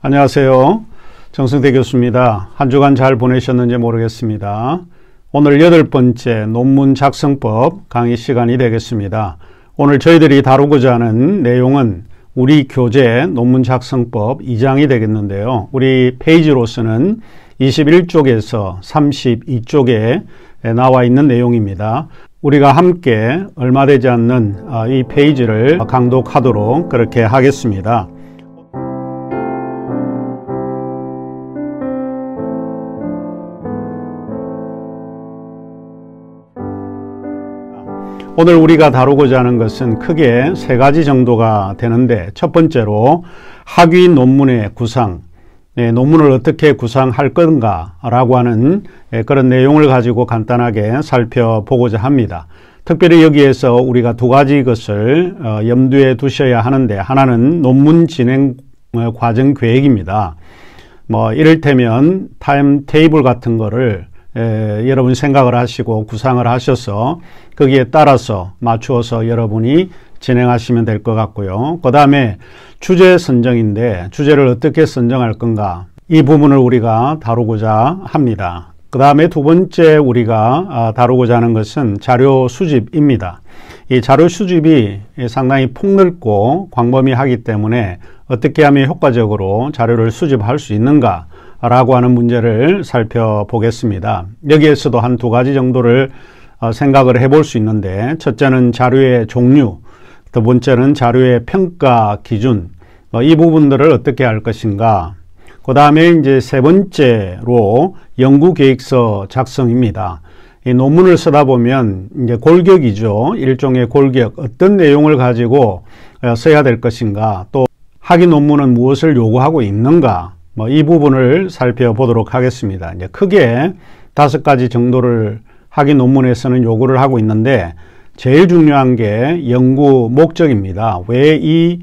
안녕하세요. 정승태 교수입니다. 한 주간 잘 보내셨는지 모르겠습니다. 오늘 8번째 논문 작성법 강의 시간이 되겠습니다. 오늘 저희들이 다루고자 하는 내용은 우리 교재 논문 작성법 2장이 되겠는데요. 우리 페이지로서는 21쪽에서 32쪽에 나와 있는 내용입니다. 우리가 함께 얼마 되지 않는 이 페이지를 강독하도록 그렇게 하겠습니다. 오늘 우리가 다루고자 하는 것은 크게 3가지 정도가 되는데, 첫 번째로 학위 논문의 구상, 논문을 어떻게 구상할 건가 라고 하는 그런 내용을 가지고 간단하게 살펴보고자 합니다. 특별히 여기에서 우리가 2가지 것을 염두에 두셔야 하는데, 하나는 논문 진행 과정 계획입니다. 이를테면 타임 테이블 같은 거를 여러분이 생각을 하시고 구상을 하셔서 거기에 따라서 맞추어서 여러분이 진행하시면 될 것 같고요. 그 다음에 주제 선정인데, 주제를 어떻게 선정할 건가, 이 부분을 우리가 다루고자 합니다. 그 다음에 2번째 우리가 다루고자 하는 것은 자료 수집입니다. 이 자료 수집이 상당히 폭넓고 광범위하기 때문에 어떻게 하면 효과적으로 자료를 수집할 수 있는가 라고 하는 문제를 살펴보겠습니다. 여기에서도 한 2가지 정도를 생각을 해볼 수 있는데, 첫째는 자료의 종류, 두 번째는 자료의 평가 기준, 이 부분들을 어떻게 할 것인가. 그 다음에 이제 3번째로 연구계획서 작성입니다. 이 논문을 쓰다 보면 이제 골격이죠. 일종의 골격, 어떤 내용을 가지고 써야 될 것인가, 또 학위 논문은 무엇을 요구하고 있는가, 이 부분을 살펴보도록 하겠습니다. 이제 크게 5가지 정도를 학위 논문에서는 요구를 하고 있는데, 제일 중요한 게 연구 목적입니다. 왜 이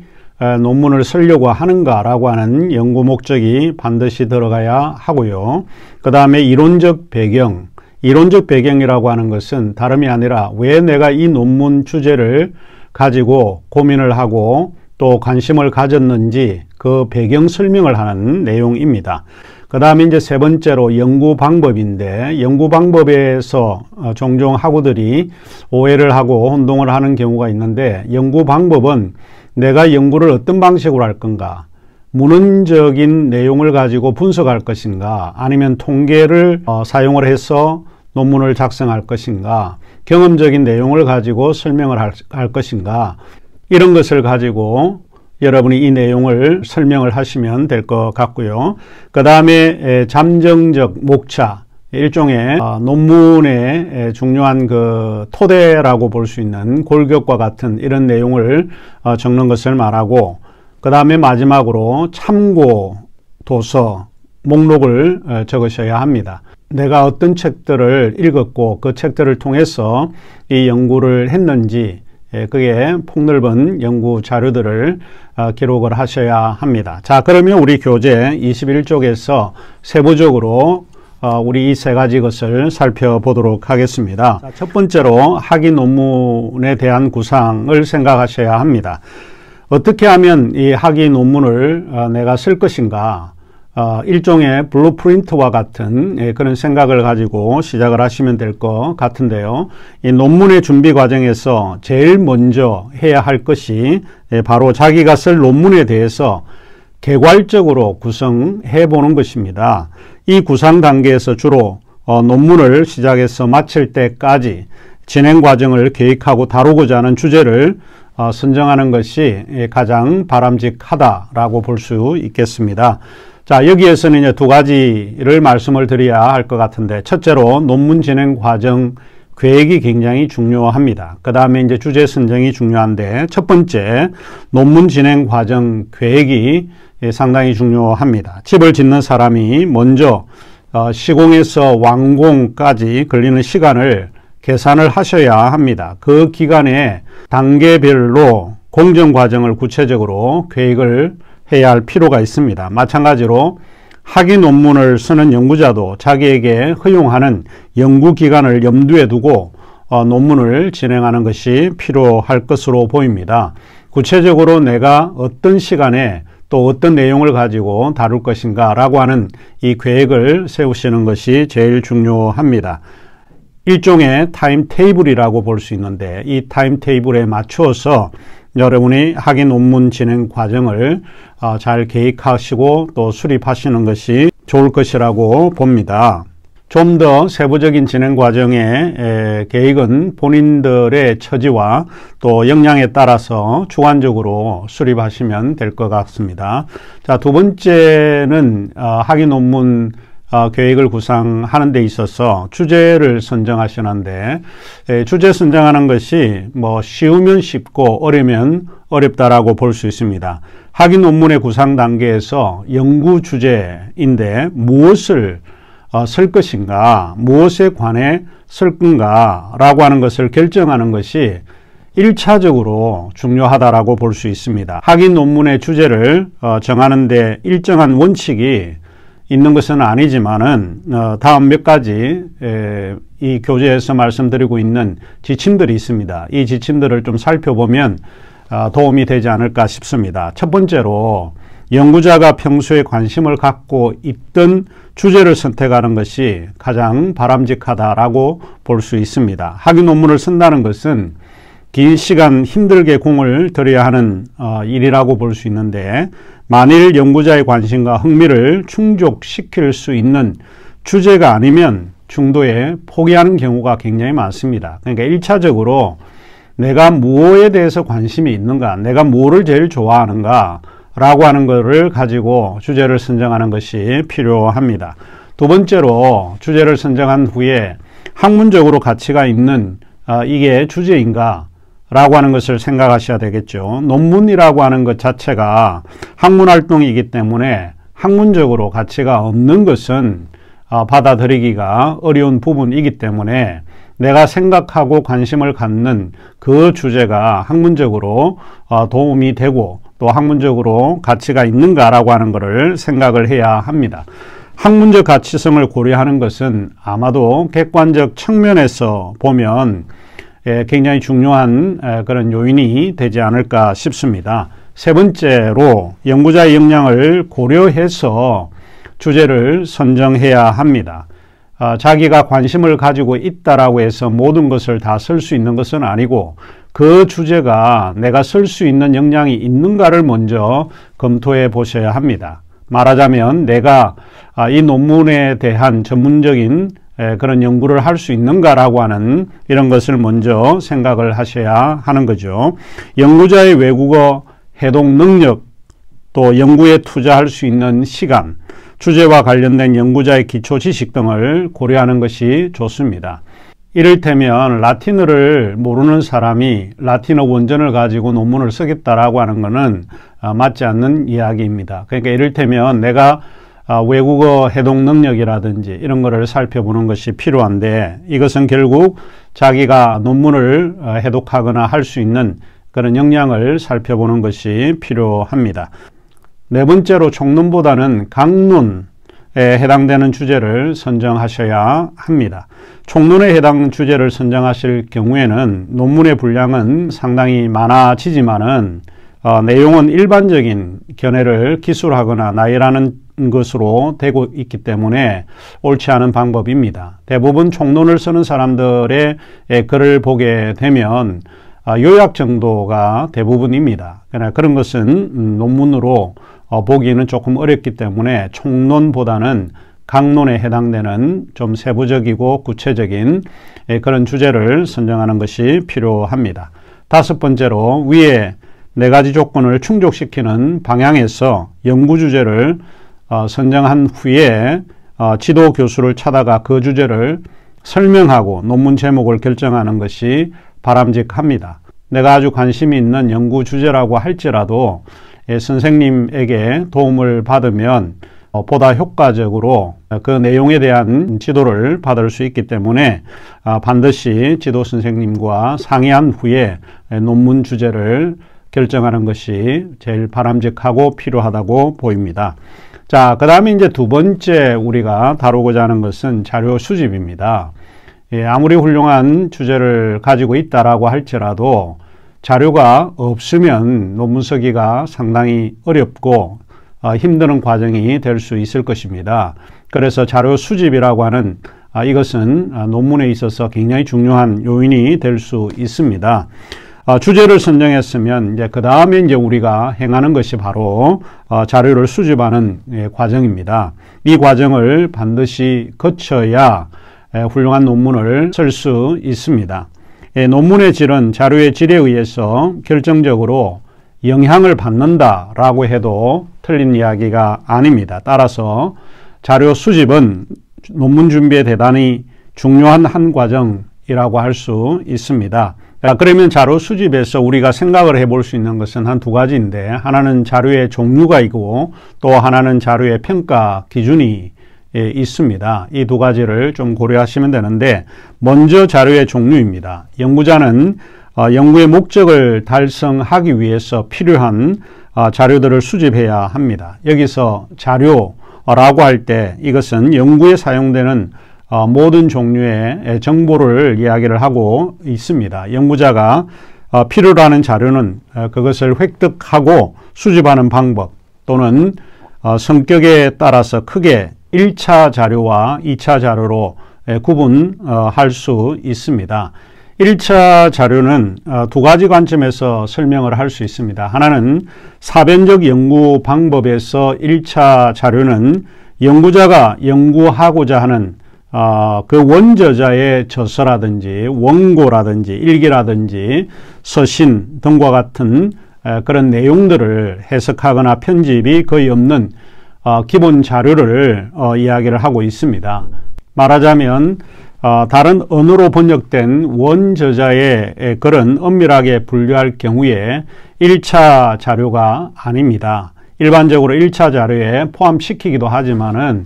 논문을 쓰려고 하는가라고 하는 연구 목적이 반드시 들어가야 하고요. 그 다음에 이론적 배경, 이론적 배경이라고 하는 것은 다름이 아니라 왜 내가 이 논문 주제를 가지고 고민을 하고 또 관심을 가졌는지 그 배경 설명을 하는 내용입니다. 그 다음에 이제 3번째로 연구 방법인데, 연구 방법에서 종종 학우들이 오해를 하고 혼동을 하는 경우가 있는데, 연구 방법은 내가 연구를 어떤 방식으로 할 건가, 문헌적인 내용을 가지고 분석할 것인가, 아니면 통계를 사용을 해서 논문을 작성할 것인가, 경험적인 내용을 가지고 설명을 할 것인가, 이런 것을 가지고 여러분이 이 내용을 설명을 하시면 될 것 같고요. 그 다음에 잠정적 목차, 일종의 논문의 중요한 그 토대라고 볼 수 있는 골격과 같은 이런 내용을 적는 것을 말하고, 그 다음에 마지막으로 참고 도서 목록을 적으셔야 합니다. 내가 어떤 책들을 읽었고 그 책들을 통해서 이 연구를 했는지, 그게 폭넓은 연구 자료들을 기록을 하셔야 합니다. 자, 그러면 우리 교재 21쪽에서 세부적으로 우리 이 3가지 것을 살펴보도록 하겠습니다. 자, 첫 번째로 학위 논문에 대한 구상을 생각하셔야 합니다. 어떻게 하면 이 학위 논문을 내가 쓸 것인가, 일종의 블루프린트와 같은 그런 생각을 가지고 시작을 하시면 될 것 같은데요. 이 논문의 준비 과정에서 제일 먼저 해야 할 것이 바로 자기가 쓸 논문에 대해서 개괄적으로 구성해 보는 것입니다. 이 구상 단계에서 주로 논문을 시작해서 마칠 때까지 진행 과정을 계획하고 다루고자 하는 주제를 선정하는 것이 가장 바람직하다라고 볼 수 있겠습니다. 자, 여기에서는 이제 2가지를 말씀을 드려야 할 것 같은데, 첫째로 논문 진행 과정 계획이 굉장히 중요합니다. 그 다음에 이제 주제 선정이 중요한데, 첫 번째 논문 진행 과정 계획이 상당히 중요합니다. 집을 짓는 사람이 먼저 시공에서 완공까지 걸리는 시간을 계산을 하셔야 합니다. 그 기간에 단계별로 공정 과정을 구체적으로 계획을 해야 할 필요가 있습니다. 마찬가지로 학위 논문을 쓰는 연구자도 자기에게 허용하는 연구기간을 염두에 두고 논문을 진행하는 것이 필요할 것으로 보입니다. 구체적으로 내가 어떤 시간에 또 어떤 내용을 가지고 다룰 것인가 라고 하는 이 계획을 세우시는 것이 제일 중요합니다. 일종의 타임테이블이라고 볼 수 있는데 이 타임테이블에 맞추어서 여러분이 학위 논문 진행 과정을 잘 계획하시고 또 수립하시는 것이 좋을 것이라고 봅니다. 좀 더 세부적인 진행 과정의 계획은 본인들의 처지와 또 역량에 따라서 주관적으로 수립하시면 될 것 같습니다. 자, 두 번째는 학위 논문 계획을 구상하는 데 있어서 주제를 선정하시는데 주제 선정하는 것이 뭐 쉬우면 쉽고 어려우면 어렵다라고 볼 수 있습니다. 학위 논문의 구상 단계에서 연구 주제인데 무엇을 쓸 것인가, 무엇에 관해 쓸 건가 라고 하는 것을 결정하는 것이 1차적으로 중요하다라고 볼 수 있습니다. 학위 논문의 주제를 정하는 데 일정한 원칙이 있는 것은 아니지만은 다음 몇 가지 이 교재에서 말씀드리고 있는 지침들이 있습니다. 이 지침들을 좀 살펴보면 도움이 되지 않을까 싶습니다. 첫 번째로 연구자가 평소에 관심을 갖고 있던 주제를 선택하는 것이 가장 바람직하다라고 볼 수 있습니다. 학위 논문을 쓴다는 것은 긴 시간 힘들게 공을 들여야 하는 일이라고 볼 수 있는데 만일 연구자의 관심과 흥미를 충족시킬 수 있는 주제가 아니면 중도에 포기하는 경우가 굉장히 많습니다. 그러니까 1차적으로 내가 무엇에 대해서 관심이 있는가, 내가 뭐를 제일 좋아하는가 라고 하는 것을 가지고 주제를 선정하는 것이 필요합니다. 두 번째로 주제를 선정한 후에 학문적으로 가치가 있는 이게 주제인가 라고 하는 것을 생각하셔야 되겠죠. 논문이라고 하는 것 자체가 학문활동이기 때문에 학문적으로 가치가 없는 것은 받아들이기가 어려운 부분이기 때문에 내가 생각하고 관심을 갖는 그 주제가 학문적으로 도움이 되고 또 학문적으로 가치가 있는가라고 하는 것을 생각을 해야 합니다. 학문적 가치성을 고려하는 것은 아마도 객관적 측면에서 보면 굉장히 중요한 그런 요인이 되지 않을까 싶습니다. 세 번째로 연구자의 역량을 고려해서 주제를 선정해야 합니다. 자기가 관심을 가지고 있다라고 해서 모든 것을 다 쓸 수 있는 것은 아니고 그 주제가 내가 쓸 수 있는 역량이 있는가를 먼저 검토해 보셔야 합니다. 말하자면 내가 이 논문에 대한 전문적인 그런 연구를 할 수 있는가라고 하는 이런 것을 먼저 생각을 하셔야 하는 거죠. 연구자의 외국어 해독 능력 또 연구에 투자할 수 있는 시간, 주제와 관련된 연구자의 기초 지식 등을 고려하는 것이 좋습니다. 이를테면 라틴어를 모르는 사람이 라틴어 원전을 가지고 논문을 쓰겠다라고 하는 것은 맞지 않는 이야기입니다. 그러니까 이를테면 내가 외국어 해독 능력이라든지 이런 거를 살펴보는 것이 필요한데 이것은 결국 자기가 논문을 해독하거나 할 수 있는 그런 역량을 살펴보는 것이 필요합니다. 네 번째로 총론보다는 강론에 해당되는 주제를 선정하셔야 합니다. 총론에 해당 주제를 선정하실 경우에는 논문의 분량은 상당히 많아지지만은 내용은 일반적인 견해를 기술하거나 나열하는 것으로 되고 있기 때문에 옳지 않은 방법입니다. 대부분 총론을 쓰는 사람들의 글을 보게 되면 요약 정도가 대부분입니다. 그러나 그런 것은 논문으로 보기에는 조금 어렵기 때문에 총론보다는 강론에 해당되는 좀 세부적이고 구체적인 그런 주제를 선정하는 것이 필요합니다. 다섯 번째로 위에 네 가지 조건을 충족시키는 방향에서 연구 주제를 선정한 후에 지도 교수를 찾아가 그 주제를 설명하고 논문 제목을 결정하는 것이 바람직합니다. 내가 아주 관심이 있는 연구 주제라고 할지라도 선생님에게 도움을 받으면 보다 효과적으로 그 내용에 대한 지도를 받을 수 있기 때문에 반드시 지도 선생님과 상의한 후에 논문 주제를 결정하는 것이 제일 바람직하고 필요하다고 보입니다. 자, 그 다음에 이제 두 번째 우리가 다루고자 하는 것은 자료 수집입니다. 아무리 훌륭한 주제를 가지고 있다라고 할지라도 자료가 없으면 논문 쓰기가 상당히 어렵고 힘드는 과정이 될 수 있을 것입니다. 그래서 자료 수집이라고 하는 이것은 논문에 있어서 굉장히 중요한 요인이 될 수 있습니다. 주제를 선정했으면 이제 그 다음에 이제 우리가 행하는 것이 바로 자료를 수집하는 과정입니다. 이 과정을 반드시 거쳐야 훌륭한 논문을 쓸 수 있습니다. 논문의 질은 자료의 질에 의해서 결정적으로 영향을 받는다라고 해도 틀린 이야기가 아닙니다. 따라서 자료 수집은 논문 준비에 대단히 중요한 한 과정이라고 할 수 있습니다. 그러면 자료 수집에서 우리가 생각을 해볼 수 있는 것은 한 두 가지인데, 하나는 자료의 종류가 있고 또 하나는 자료의 평가 기준이 있습니다. 이 두 가지를 좀 고려하시면 되는데, 먼저 자료의 종류입니다. 연구자는 연구의 목적을 달성하기 위해서 필요한 자료들을 수집해야 합니다. 여기서 자료라고 할 때 이것은 연구에 사용되는 모든 종류의 정보를 이야기를 하고 있습니다. 연구자가 필요로 하는 자료는 그것을 획득하고 수집하는 방법 또는 성격에 따라서 크게 1차 자료와 2차 자료로 구분할 수 있습니다. 1차 자료는 두 가지 관점에서 설명을 할 수 있습니다. 하나는 사변적 연구 방법에서 1차 자료는 연구자가 연구하고자 하는 그 원저자의 저서라든지 원고라든지 일기라든지 서신 등과 같은 그런 내용들을 해석하거나 편집이 거의 없는 기본 자료를 이야기를 하고 있습니다. 말하자면 다른 언어로 번역된 원저자의 글은 엄밀하게 분류할 경우에 1차 자료가 아닙니다. 일반적으로 1차 자료에 포함시키기도 하지만은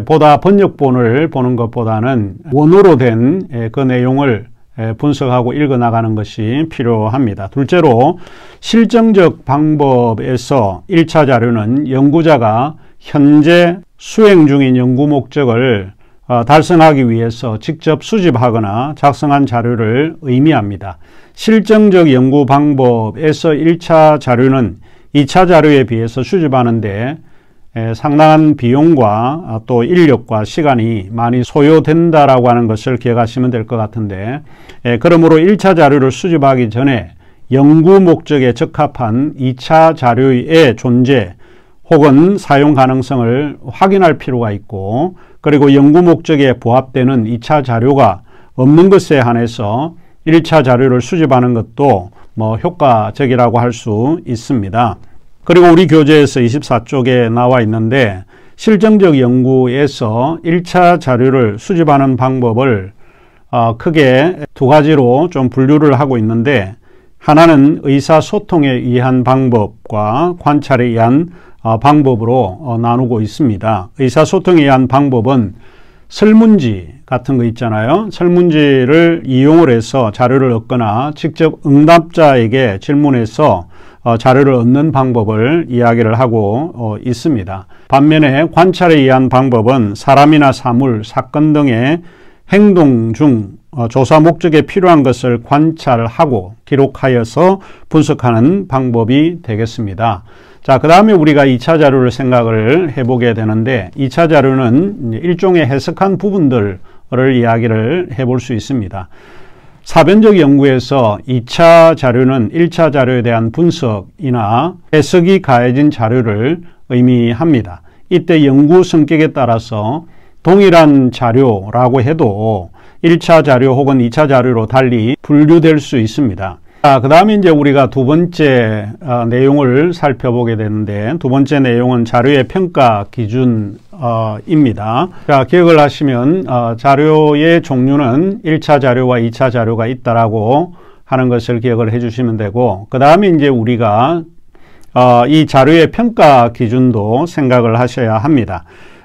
보다 번역본을 보는 것보다는 원어로 된 그 내용을 분석하고 읽어나가는 것이 필요합니다. 둘째로 실정적 방법에서 1차 자료는 연구자가 현재 수행 중인 연구 목적을 달성하기 위해서 직접 수집하거나 작성한 자료를 의미합니다. 실정적 연구 방법에서 1차 자료는 2차 자료에 비해서 수집하는데 상당한 비용과 또 인력과 시간이 많이 소요된다라고 하는 것을 기억하시면 될 것 같은데, 그러므로 1차 자료를 수집하기 전에 연구 목적에 적합한 2차 자료의 존재 혹은 사용 가능성을 확인할 필요가 있고, 그리고 연구 목적에 부합되는 2차 자료가 없는 것에 한해서 1차 자료를 수집하는 것도 효과적이라고 할 수 있습니다. 그리고 우리 교재에서 24쪽에 나와 있는데, 실정적 연구에서 1차 자료를 수집하는 방법을 크게 두 가지로 좀 분류를 하고 있는데, 하나는 의사소통에 의한 방법과 관찰에 의한 방법으로 나누고 있습니다. 의사소통에 의한 방법은 설문지 같은 거 있잖아요. 설문지를 이용을 해서 자료를 얻거나 직접 응답자에게 질문해서 자료를 얻는 방법을 이야기를 하고 있습니다. 반면에 관찰에 의한 방법은 사람이나 사물, 사건 등의 행동 중 조사 목적에 필요한 것을 관찰하고 기록하여서 분석하는 방법이 되겠습니다. 자, 그 다음에 우리가 2차 자료를 생각을 해보게 되는데, 2차 자료는 일종의 해석한 부분들을 이야기를 해볼 수 있습니다. 사변적 연구에서 2차 자료는 1차 자료에 대한 분석이나 해석이 가해진 자료를 의미합니다. 이때 연구 성격에 따라서 동일한 자료라고 해도 1차 자료 혹은 2차 자료로 달리 분류될 수 있습니다. 그 다음에 이제 우리가 두 번째 내용을 살펴보게 되는데, 두 번째 내용은 자료의 평가 기준입니다. 자, 기억을 하시면 자료의 종류는 1차 자료와 2차 자료가 있다라고 하는 것을 기억을 해 주시면 되고, 그 다음에 이제 우리가 이 자료의 평가 기준도 생각을 하셔야 합니다.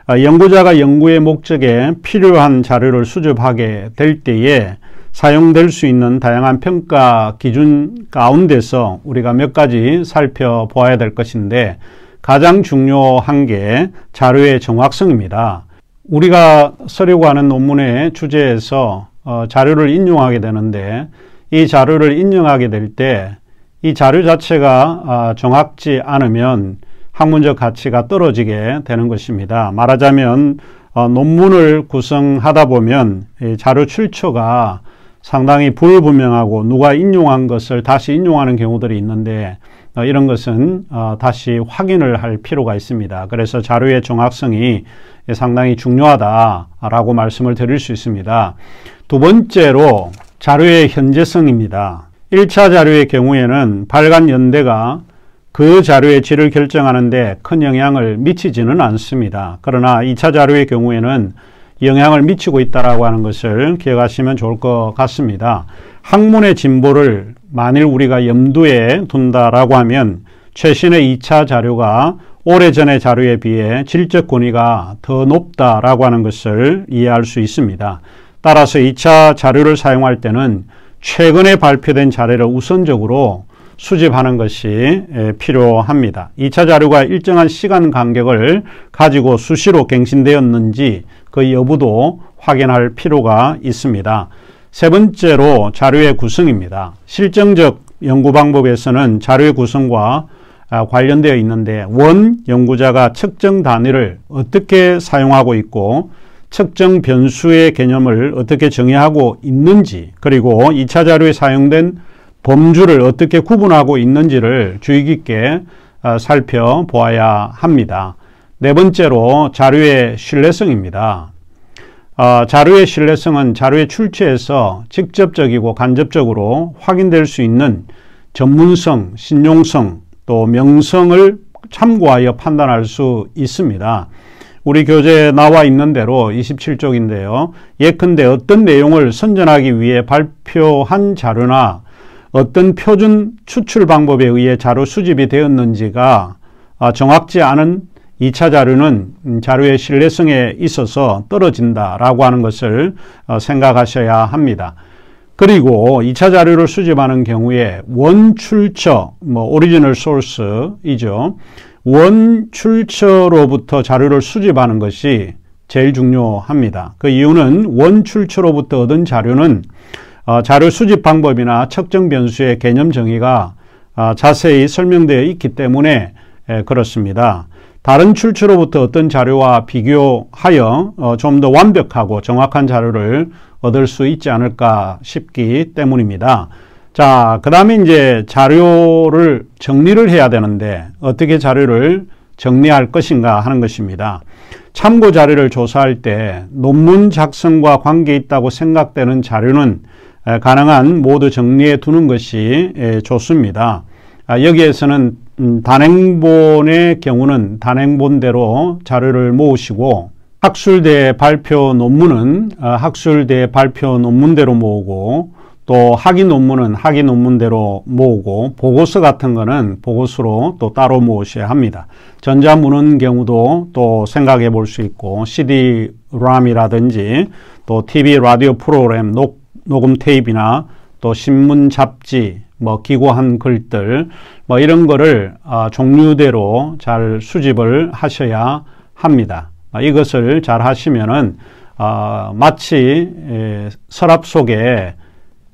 연구자가 연구의 목적에 필요한 자료를 수집하게 될 때에 사용될 수 있는 다양한 평가 기준 가운데서 우리가 몇 가지 살펴보아야 될 것인데, 가장 중요한 게 자료의 정확성입니다. 우리가 쓰려고 하는 논문의 주제에서 자료를 인용하게 되는데, 이 자료를 인용하게 될 때 이 자료 자체가 정확지 않으면 학문적 가치가 떨어지게 되는 것입니다. 말하자면 논문을 구성하다 보면 자료 출처가 상당히 불분명하고 누가 인용한 것을 다시 인용하는 경우들이 있는데 이런 것은 다시 확인을 할 필요가 있습니다. 그래서 자료의 정확성이 상당히 중요하다라고 말씀을 드릴 수 있습니다. 두 번째로 자료의 현재성입니다. 1차 자료의 경우에는 발간 연대가 그 자료의 질을 결정하는 데 큰 영향을 미치지는 않습니다. 그러나 2차 자료의 경우에는 영향을 미치고 있다라고 하는 것을 기억하시면 좋을 것 같습니다. 학문의 진보를 만일 우리가 염두에 둔다라고 하면 최신의 2차 자료가 오래전의 자료에 비해 질적 권위가 더 높다라고 하는 것을 이해할 수 있습니다. 따라서 2차 자료를 사용할 때는 최근에 발표된 자료를 우선적으로 수집하는 것이 필요합니다. 2차 자료가 일정한 시간 간격을 가지고 수시로 갱신되었는지 그 여부도 확인할 필요가 있습니다. 세 번째로 자료의 구성입니다. 실정적 연구 방법에서는 자료의 구성과 관련되어 있는데 원 연구자가 측정 단위를 어떻게 사용하고 있고 측정 변수의 개념을 어떻게 정의하고 있는지 그리고 2차 자료에 사용된 범주를 어떻게 구분하고 있는지를 주의 깊게 살펴보아야 합니다. 네 번째로 자료의 신뢰성입니다. 자료의 신뢰성은 자료의 출처에서 직접적이고 간접적으로 확인될 수 있는 전문성, 신용성, 또 명성을 참고하여 판단할 수 있습니다. 우리 교재에 나와 있는 대로 27쪽인데요. 예컨대 어떤 내용을 선전하기 위해 발표한 자료나 어떤 표준 추출 방법에 의해 자료 수집이 되었는지가 정확지 않은 2차 자료는 자료의 신뢰성에 있어서 떨어진다라고 하는 것을 생각하셔야 합니다. 그리고 2차 자료를 수집하는 경우에 원 출처, 오리지널 소스이죠. 원 출처로부터 자료를 수집하는 것이 제일 중요합니다. 그 이유는 원 출처로부터 얻은 자료는 자료 수집 방법이나 측정 변수의 개념 정의가 자세히 설명되어 있기 때문에 그렇습니다. 다른 출처로부터 어떤 자료와 비교하여 좀 더 완벽하고 정확한 자료를 얻을 수 있지 않을까 싶기 때문입니다. 자, 그 다음에 이제 자료를 정리를 해야 되는데 어떻게 자료를 정리할 것인가 하는 것입니다. 참고 자료를 조사할 때 논문 작성과 관계 있다고 생각되는 자료는 가능한 모두 정리해 두는 것이 좋습니다. 여기에서는 단행본의 경우는 단행본대로 자료를 모으시고 학술대 발표 논문은 학술대 발표 논문대로 모으고 또 학위 논문은 학위 논문대로 모으고 보고서 같은 거는 보고서로 또 따로 모으셔야 합니다. 전자문헌 경우도 또 생각해 볼 수 있고 CD-ROM이라든지 또 TV 라디오 프로그램 녹음 테이프나 또 신문 잡지 기고한 글들 이런 거를 종류대로 잘 수집을 하셔야 합니다. 이것을 잘 하시면은 마치 서랍 속에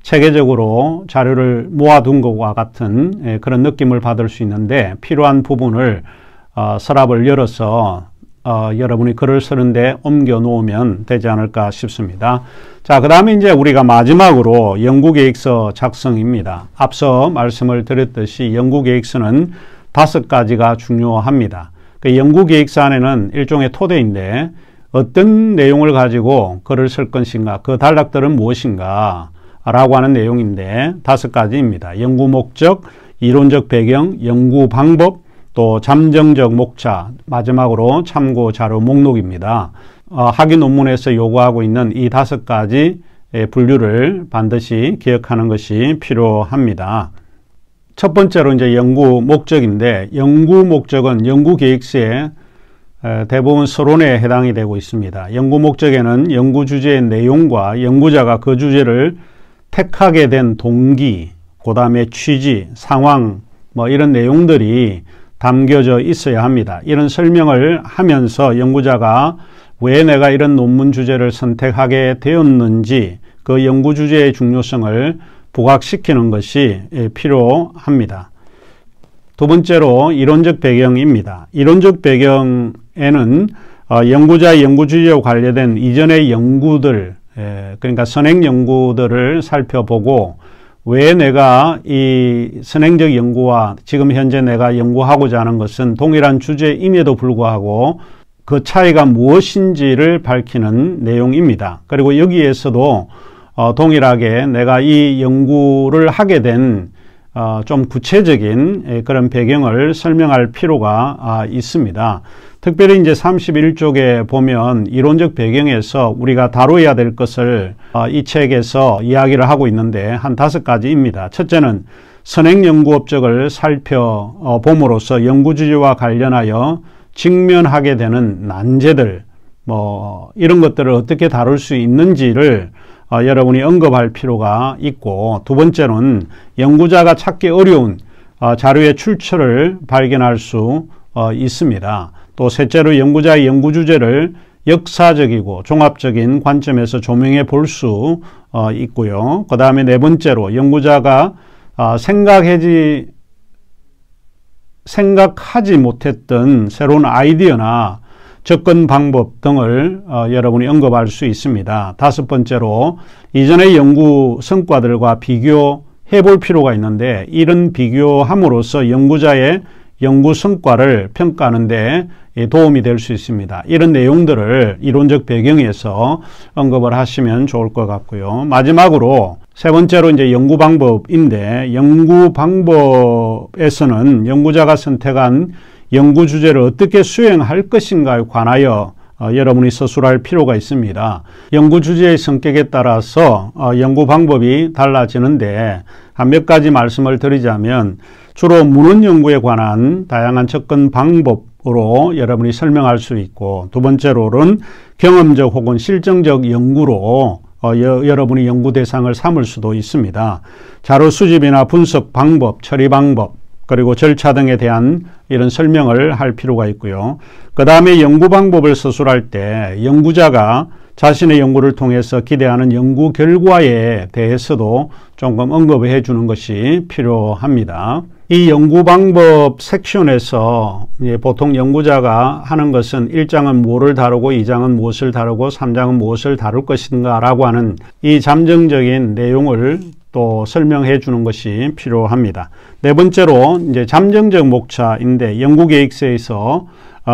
체계적으로 자료를 모아둔 것과 같은 그런 느낌을 받을 수 있는데 필요한 부분을 서랍을 열어서 여러분이 글을 쓰는데 옮겨 놓으면 되지 않을까 싶습니다. 자, 그 다음에 이제 우리가 마지막으로 연구계획서 작성입니다. 앞서 말씀을 드렸듯이 연구계획서는 5가지가 중요합니다. 그 연구계획서 안에는 일종의 토대인데 어떤 내용을 가지고 글을 쓸 것인가, 그 단락들은 무엇인가 라고 하는 내용인데 5가지입니다. 연구 목적, 이론적 배경, 연구 방법, 또 잠정적 목차, 마지막으로 참고 자료 목록입니다. 학위 논문에서 요구하고 있는 이 5가지 분류를 반드시 기억하는 것이 필요합니다. 첫 번째로 이제 연구 목적인데 연구 목적은 연구 계획서에 대부분 서론에 해당이 되고 있습니다. 연구 목적에는 연구 주제의 내용과 연구자가 그 주제를 택하게 된 동기, 그 다음에 취지, 상황 이런 내용들이 담겨져 있어야 합니다. 이런 설명을 하면서 연구자가 왜 내가 이런 논문 주제를 선택하게 되었는지 그 연구 주제의 중요성을 부각시키는 것이 필요합니다. 두 번째로 이론적 배경입니다. 이론적 배경에는 연구자의 연구 주제와 관련된 이전의 연구들, 그러니까 선행 연구들을 살펴보고 왜 내가 이 선행적 연구와 지금 현재 내가 연구하고자 하는 것은 동일한 주제임에도 불구하고 그 차이가 무엇인지를 밝히는 내용입니다. 그리고 여기에서도 동일하게 내가 이 연구를 하게 된 좀 구체적인 그런 배경을 설명할 필요가 있습니다. 특별히 이제 31쪽에 보면 이론적 배경에서 우리가 다뤄야 될 것을 이 책에서 이야기를 하고 있는데 한 5가지입니다. 첫째는 선행 연구 업적을 살펴봄으로써 연구 주제와 관련하여 직면하게 되는 난제들, 이런 것들을 어떻게 다룰 수 있는지를 여러분이 언급할 필요가 있고, 두 번째는 연구자가 찾기 어려운 자료의 출처를 발견할 수 있습니다. 또 셋째로 연구자의 연구 주제를 역사적이고 종합적인 관점에서 조명해 볼 수 있고요. 그 다음에 네 번째로 연구자가 생각하지 못했던 새로운 아이디어나 접근 방법 등을 여러분이 언급할 수 있습니다. 다섯 번째로 이전의 연구 성과들과 비교해 볼 필요가 있는데 이런 비교함으로써 연구자의 연구 성과를 평가하는 데 도움이 될 수 있습니다. 이런 내용들을 이론적 배경에서 언급을 하시면 좋을 것 같고요. 마지막으로 세 번째로 이제 연구 방법인데, 연구 방법에서는 연구자가 선택한 연구 주제를 어떻게 수행할 것인가에 관하여 여러분이 서술할 필요가 있습니다. 연구 주제의 성격에 따라서 연구 방법이 달라지는데 한 몇 가지 말씀을 드리자면, 주로 문헌 연구에 관한 다양한 접근 방법으로 여러분이 설명할 수 있고, 두 번째로는 경험적 혹은 실증적 연구로 여러분이 연구 대상을 삼을 수도 있습니다. 자료 수집이나 분석 방법, 처리 방법, 그리고 절차 등에 대한 이런 설명을 할 필요가 있고요. 그 다음에 연구 방법을 서술할 때 연구자가 자신의 연구를 통해서 기대하는 연구 결과에 대해서도 조금 언급해 주는 것이 필요합니다. 이 연구 방법 섹션에서 보통 연구자가 하는 것은 1장은 뭐를 다루고 2장은 무엇을 다루고 3장은 무엇을 다룰 것인가 라고 하는 이 잠정적인 내용을 또 설명해 주는 것이 필요합니다. 네 번째로 이제 잠정적 목차인데, 연구계획서에서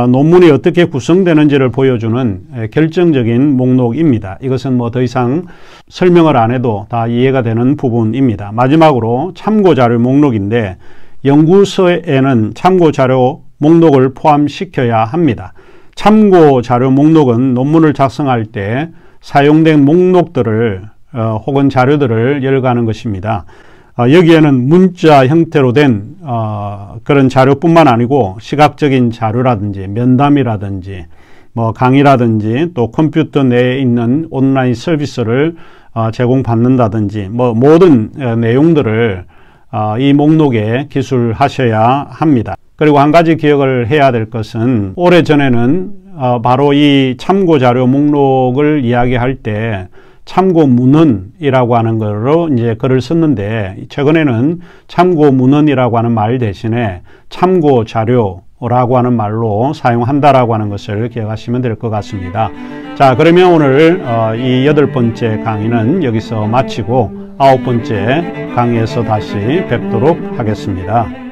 논문이 어떻게 구성되는지를 보여주는 결정적인 목록입니다. 이것은 더 이상 설명을 안 해도 다 이해가 되는 부분입니다. 마지막으로 참고자료 목록인데, 연구서에는 참고자료 목록을 포함시켜야 합니다. 참고자료 목록은 논문을 작성할 때 사용된 목록들을 혹은 자료들을 열거하는 것입니다. 여기에는 문자 형태로 된 그런 자료뿐만 아니고 시각적인 자료라든지 면담이라든지 강의라든지 또 컴퓨터 내에 있는 온라인 서비스를 제공받는다든지 모든 내용들을 이 목록에 기술하셔야 합니다. 그리고 한 가지 기억을 해야 될 것은, 오래전에는 바로 이 참고자료 목록을 이야기할 때 참고 문헌이라고 하는 거로 이제 글을 썼는데, 최근에는 참고 문헌이라고 하는 말 대신에 참고 자료라고 하는 말로 사용한다라고 하는 것을 기억하시면 될 것 같습니다. 자, 그러면 오늘 이 8번째 강의는 여기서 마치고 9번째 강의에서 다시 뵙도록 하겠습니다.